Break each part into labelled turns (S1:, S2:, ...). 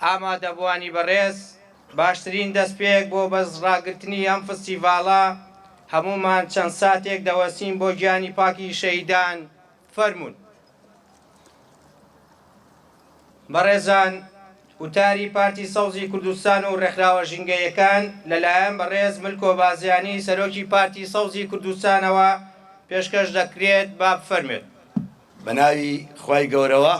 S1: ئامادەبوانی بەڕێز باشترین دەستپێک بۆ بەزڕاگرتنی ئەم فستیڤاڵە هەمومان چەند ساتێک دەوەسین بۆ گیانی پاکی شەهیدان فەرموون. بەڕێزان، وتاری پارتی سەوزی کوردستان و ڕێکخراوە ژینگەیەکان لەلایەن بەڕێز ملکۆ بازیانی سەرۆکی پارتی سەوزی کوردستانەوە پێشکەش دەکرێت با بفەرمێت.
S2: بە ناوی خوای گەورەوە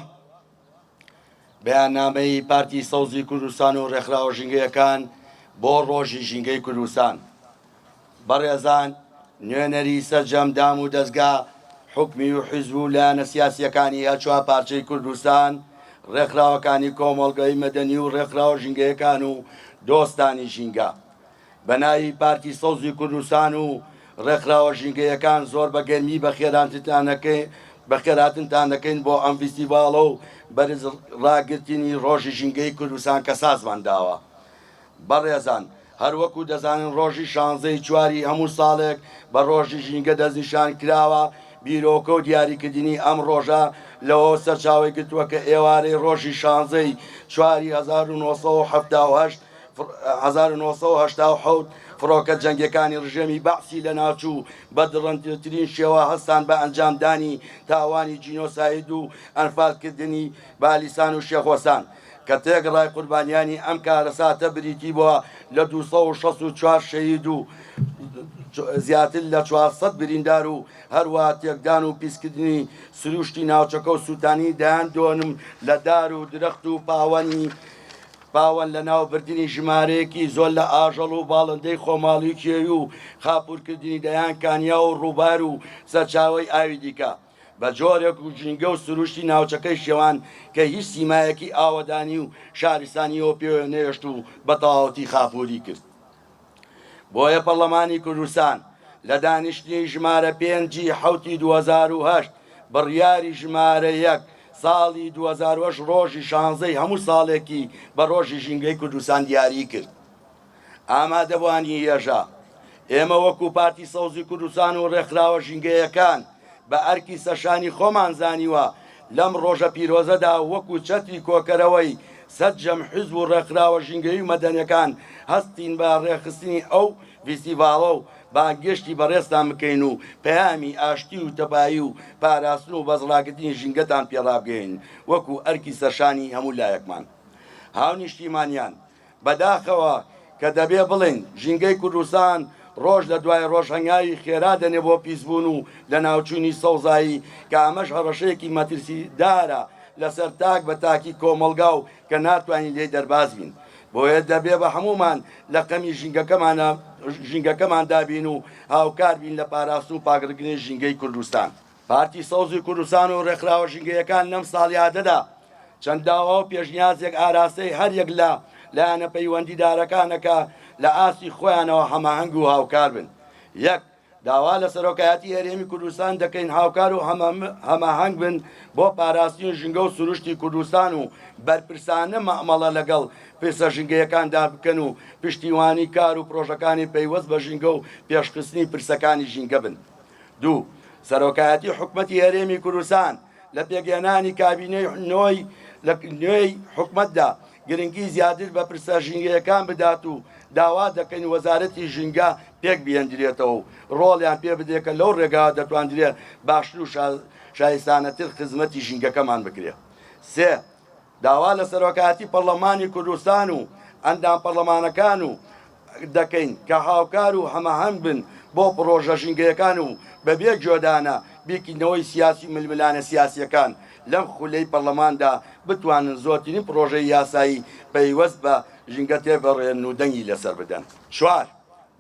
S2: بەیاننامەی پارتی سەوزی کوردستان و ڕێکخراوە ژینگەیەکان بۆ ڕۆژی ژینگەی کوردستان. بەڕێزان، نوێنەری سەرجەمدام و دەستگا حکمی و حیزب و لایەنە سیاسیەکانی هەرچوار پارچەی کوردستان، ڕێکخراوەکانی کۆمەڵگەی مەدەنی و ڕێکخراوە ژینگەیەکان و دۆستانی ژینگە، بە ناوی پارتی سەوزی کوردستان و ڕێکخراوە ژینگەیەکان زۆر بە گەرمی بەخێراتنتان دەکەین بۆ ئەم فیستیڤاڵە و بەرز ڕاگرتنی ڕۆژی ژینگەی کوردستان کە سازمان داوە. بەڕێزان، هەروەکو دەزانن ڕۆژی 16 چواری هەموو ساڵێک بە ڕۆژی ژینگە دەستنیشان کراوە. بیرۆکە و دیاریکردنی ئەم ڕۆژە لەوە سەرچاوی گرتووە کە ئێوارەی ڕۆژی 16 چواری 1970 فڕۆکە جەنگەکانی ڕژێمی بەعسی لە ناوچوو بە دڕندترین شێوە هەستان بە ئەنجامدانی تاوانی جینۆساید و ئەنفالکردنی بالیسان و شێخۆسان کە تێگەڕای قوربانیانی ئەم کارەساتە بریتی بووە لە 264 شەهید و زیاتر لە 400 بریندار و هەروە تێکدان و پیسکردنی سروشتی ناوچەکە و سووتانی دایان دۆنم لە دار و درەخت و پاوەن لە ناوبردنی ژمارەیەکی زۆر لە ئاژەڵ و باڵندەی خۆماڵی کێوی و خاپورکردنی دەیان کانیا و ڕووبار و سەرچاوی ئاوی دیکە بە جۆرێک و ژینگە و سروشتی ناوچەکەی شێوان کە هیچ سیمایەکی ئاوەدانی و شارستانیەوە پێ نێشت و بە تەواوەتی خاپووری کرد. بۆیە پەرلەمانی کوردستان لە دانیشتنی ژمارە 5 حوتی 2008 بڕیاری ژمارە 1 ساڵی 2008 ڕۆژی 16 هەموو ساڵێکی بە ڕۆژی ژینگەی کوردستان دیاری کرد. ئامادەبوانی هێژە، ئێمە وەکو پارتی سەوزی کوردستان و ڕێکخراوە ژینگەیەکان بە ئەرکی سەرشانی خۆمان زانیوە لەم ڕۆژە پیرۆزەدا وەکو چەتری کۆکەرەوەی سەرجەم حیزب و ڕێکخراوە ژینگەی و مەدەنیەکان هەستین بە ڕێخستنی ئەو فیستیڤاڵە و بانگشتی بەڕێستان بکەین و پەیامی ئاشتی و تەبایی و پاراستن و بەزڵاگرتنی ژینگەتان پێڕابگەین وەکو ئەرکی سەرشانی هەموو لایەکمان. هاونیشتیمانیان، بەداخەوە کە دەبێ بڵێن ژینگەی کوردستان ڕۆژ لە دوای ڕۆژهەنگاوی خێرا دەنێ بۆ پیسبوون و لە ناوچوونی سەوزایی کە ئەمەش هەڕەشەیەکی مەترسیدارە لەسەر تاک بە تاکی کۆمەڵگا و کە ناتوانین لێ دەرباز بین. بۆیە دەبێ بە هەمومان لە قەمی ژینگەکەمان دابین و هاوکار بین لە پاراستن و پاکردنی ژینگەی کوردستان. پارتی سەوزی کوردستان و ڕێکخراوە ژینگەیەکان لەم ساڵیادەدا چەند داوا و پێشنیازێک ئاراستەی هەریەک لە لایەنە پەیوەندیدارەکانەکە لە ئاستی خۆیانەوە هەماهەنگ و هاوکار بن. یەک، داوا لە سەرۆکایەتی هەرێمی کوردستان دەکەین هاوکار و هەماهەنگ بن بۆ پاراستنی ژینگە و سروشتی کوردستان و بەرپرسانە مەعمەڵە لەگەڵ پرسە ژینگەیەکاندا بکەن و پشتیوانی کار و پرۆژەکانی پەیوەست بە ژینگە و پێشخستنی پرسەکانی ژینگە بن. دوو، سەرۆکایەتی حکومەتی هەرێمی کوردستان لە پێگەێنانی کابینەی نوێی حکومەتدا گرنگی زیاتر بە پرسە ژینگەیەکان بدات و داوا دەکەین وەزارەتی ژینگە پێک بێنرێتەوە و ڕۆڵیان پێ بدێت کە لەو ڕێگا دەتوانرێت باشتر و شایستانەتر خزمەتی ژینگەکەمان بکرێت. سێ، داوا لە سەرۆکایەتی پەرلەمانی کوردستان و ئەندام پەرلەمانەکان و دەکەین کە هاوکار و هەماهەنگ بن بۆ پرۆژە ژینگەیەکان و بەبێ جۆدانە بیکردنەوەی سیاسی ململانە سیاسیەکان لەم خولەی پەرلەماندا بتوانن زۆرترین پرۆژەی یاسایی پەیوەست بە ژینگە تێبەڕێن و دەنگی لەسەر بدەن. چوار،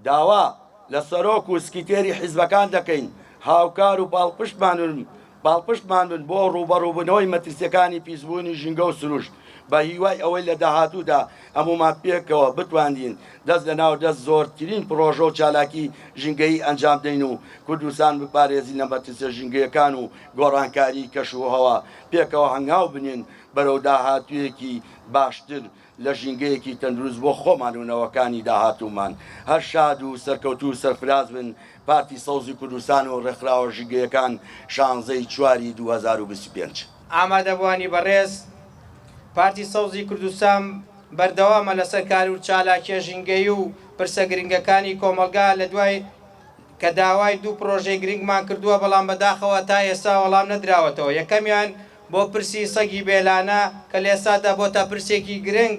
S2: داوا لە سەرۆک و سکیتێری حیزبەکان دەکەین هاوکار و باڵپشتمان بن بۆ ڕوبەڕووبوونەوەی مەترسیەکانی پیسبوونی ژینگە و سروشت بە هیوای ئەوەی لە داهاتوودا هەمومان پێکەوە بتواندین دەست لە ناو دەست زۆرترین پرۆژە و چالاکی ژینگەی ئەنجام دەین و کوردستان بپارێزین لە مەترسیە ژینگەیەکان و گۆڕانکاری کەشوهەوا پێکەوە هەنگاو بنین بەرەو داهاتوویەکی باشتر لە ژینگەیەکی تەندروست بۆ خۆمان و نەوەکانی داهاتوومان. هەر شاد و سەرکەوتو و سەرفراز بن. پارتی سەوزی کوردستان و ڕێکخراوە ژینگەیەکان 16 چواری 2025.
S1: ئامادەبوانی بەڕێز، پارتی سەوزی کوردستان بەردەوامە لەسەر کار و چالاکیە ژینگەی و پرسە گرنگەکانی کۆمەلگا لە دوای کە داوای دوو پرۆژەی گرنگمان کردووە بەڵام بەداخەوە تا ئێستا وەڵام نەدراوەتەوە. یەکەمیان بۆ پرسی سەگی بێلانە کە لە ئێستادا بۆتە پرسێکی گرنگ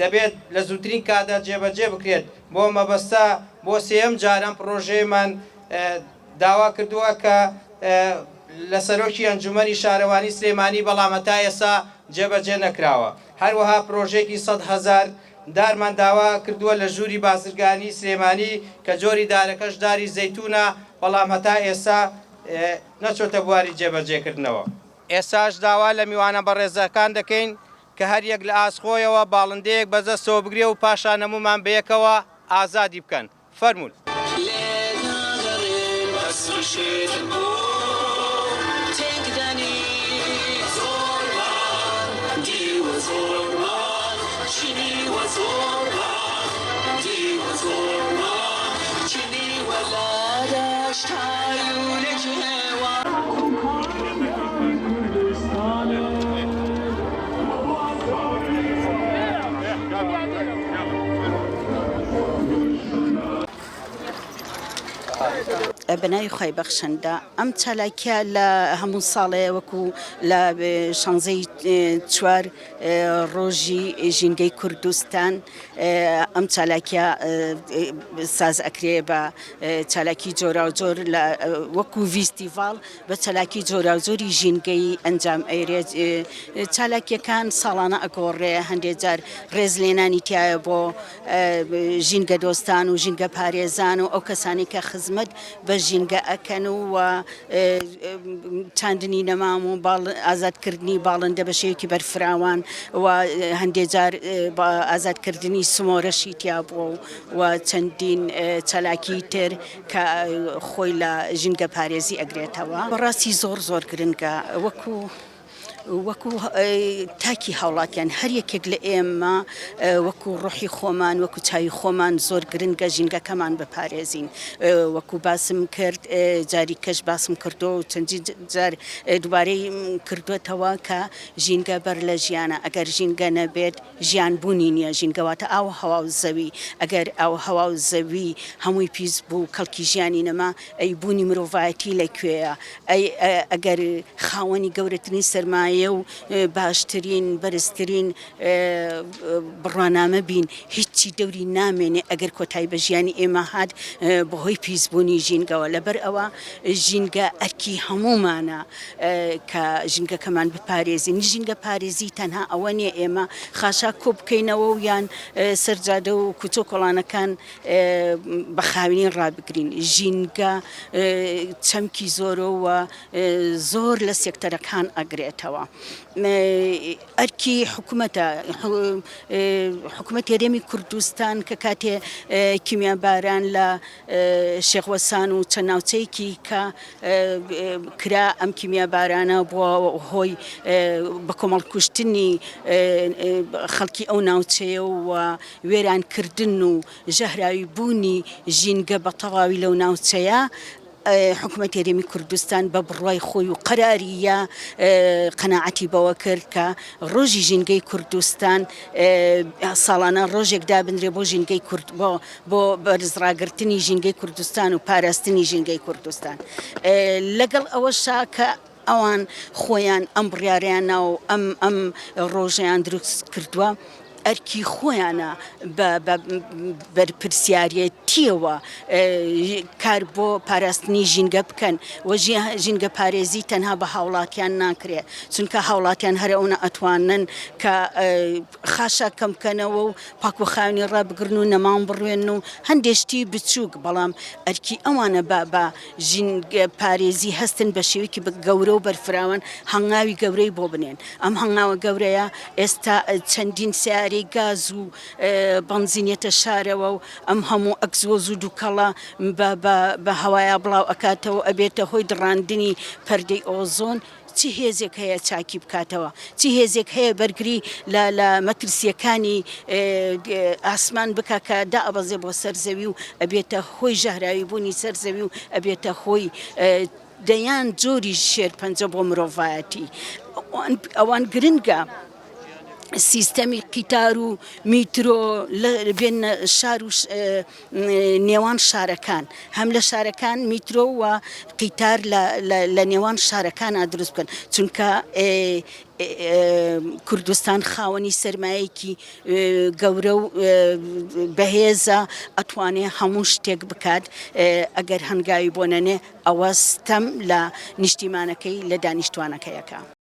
S1: دەبێت لە زووترین کاتدا جێبەجێ بکرێت. بۆ مەبەستا بۆ سێەم جاران پرۆژەیەمان داوا کردووە کە لە سەرۆکی ئەنجومەنی شارەوانی سلێمانی بەڵام تا ئێستا جێبەجێ نەکراوە. هەروەها پرۆژێکی 100,000 دارمان داوا کردووە لە ژووری بازرگانی سلێمانی کە جۆری دارەکەش داری زەیتونە بەڵام هەتا ئێستا نەچۆتە بواری جێبەجێکردنەوە. ئێستاش داوا لە میوانە بەڕێزەکان دەکەین کە هەر یەک لە ئاسخۆیەوە باڵندەیەک بەدەستەوە بگرێ و پاشان هەمومان بەیەکەوە ئازادی بکەن. فەرموون.
S3: بەناوی خۆی بەخشەندە ئەم چالاکیە لە هەموو ساڵێ وەکو لە شانزەی 4 ڕۆژی ژینگەی کوردستان ئەم چالاکیە ساز ئەکرێ بە چالاکی جۆرا و جۆر وەکو ڤیستیڤاڵ بە چالاکی جۆرا و جۆری ژینگەی ئەنجام ئەیرێت. چالاکیەکان ساڵانە ئەگۆڕێ هەندێک جار ڕێزلێنانی تایە بۆ ژینگە دۆستان و ژینگە پارێزان و ئەو کەسانی کە خزمەت بە ژینگە ئەکەن و چاندنی نەمام و ئازادکردنی باڵندە بە شێوەیەکی بەرفراوان و هەندێک جار ئازادکردنی سمۆرەشی تیا بووە و چەندین چالاکی تر کە خۆی لە ژینگە پارێزی ئەگرێتەوە. بەڕاستی زۆر زۆر گرنگە وەکو تاکی هاوڵاتیان هەر یەکێک لە ئێمە وەکو ڕۆحی خۆمان وەکو چاوی خۆمان زۆر گرنگە ژینگەکەمان بپارێزین. وەکو باسم کرد جاری کەش باسم کردو و چەندی جار دووبارەی کردوێتەوە کە ژینگە بەر لە ژیانە. ئەگەر ژینگە نەبێت ژیان بوونی نییە. ژینگەواتە ئاو هەوا و زەوی. ئەگەر ئاو هەوا و زەوی هەمووی پیس بوو کەڵکی ژیانی نەما ئەی بوونی مرۆڤایەتی لەکوێیە؟ ئەگەر خاوەنی گەورەترین سەرمایە و باشترین بەرزترین بڕوانامە بین هیچی دەوری نامێنێ ئەگەر کۆتایی بە ژیانی ئێمە هات بەهۆی پیسبوونی ژینگەوە. لەبەر ئەوە ژینگە ئەرکی هەمومانە کە ژینگەکەمان بپارێزین. ژینگە پارێزی تەنها ئەوە نیە ئێمە خاشا کۆ بکەینەوە و یان سەرجادە و کوچۆ کۆڵانەکان بە خاوێنی ڕابگرین. ژینگە چەمکی زۆرە و زۆر لە سێکتەرەکان ئەگرێتەوە. ئەرکی حکوومەت هەرێمی کوردستان کە کاتێ کیمیاباران لە شێخوەسان و چەند ناوچەیەکی کە کرا ئەم کیمیابارانە بووە هۆی بە کۆمەڵکوشتنی خەڵکی ئەو ناوچەیە و وێرانکردن و ژەهراوی بوونی ژینگە بە تەواوی لەو ناوچەیە حکوومەت هەرێمی کوردستان بە بڕوای خۆی و قەراریە قەناعەتی بەوە کرد کە ڕۆژی ژینگەی کوردستان ساڵانە ڕۆژێک دابنرێ بۆ ژینگەی کورد بۆ بەرزڕاگرتنی ژینگەی کوردستان و پاراستنی ژینگەی کوردستان. لەگەڵ ئەوەشا کە ئەوان خۆیان ئەم بڕیاریانە و ئەم ڕۆژەیان دروست کردووە ئەرکی خۆیانە بەرپرسیارەتیەوە کار بۆ پاراستنی ژینگە بکەن و ژینگە پارێزی تەنها بە هاوڵاتیان ناکرێ چونکە هاوڵاتیان هەر ئەوە ئەتوانن کە خاشا کەم بکەنەوە و پاکوخاوێنی ڕابگرن و نەماون بڕوێن و هەندێشتی بچووک بەڵام ئەرکی ئەوانە بە ژینگە پارێزی هەستن بە شێوەیەکی گەورە و بەرفراوان هەنگاوی گەورەی بۆ بنێن. ئەم هەنگاوە گەورەیە ئێستا چەندین سیارەی گاز و بەنزینێتە شارەوە و ئەم هەموو ئەکسۆز و دووکەڵە بە هەوایە بڵاو ئەکاتەوە ئەبێتە هۆی دڕاندنی پەردەی ئۆزۆن. چی هێزێک هەیە چاکی بکاتەوە؟ چی هێزێک هەیە بەرگری لە مەترسیەکانی ئاسمان بکە کە دائەبەزێ بۆ سەرزەوی و ئەبێتە هۆی ژەهراوی بوونی سەرزەوی و ئەبێتە هۆی دەیان جۆری شێرپەنجە بۆ مرۆڤایەتی. ئەوان گرنگە سیستەمی قیتار و میترۆ بێن شار و نێوان شارەکان هەم لە شارەکان میترۆ و قیتار لە نێوان شارەکانە دروست بکەن چونکە کوردستان خاوەنی سەرمایەکی گەورە و بەهێزە ئەتوانێ هەموو شتێک بکات ئەگەر هەنگاوی بۆ نەنێ ئەوە ستەم لە نیشتیمانەکەی لە دانیشتوانەکەیەکە.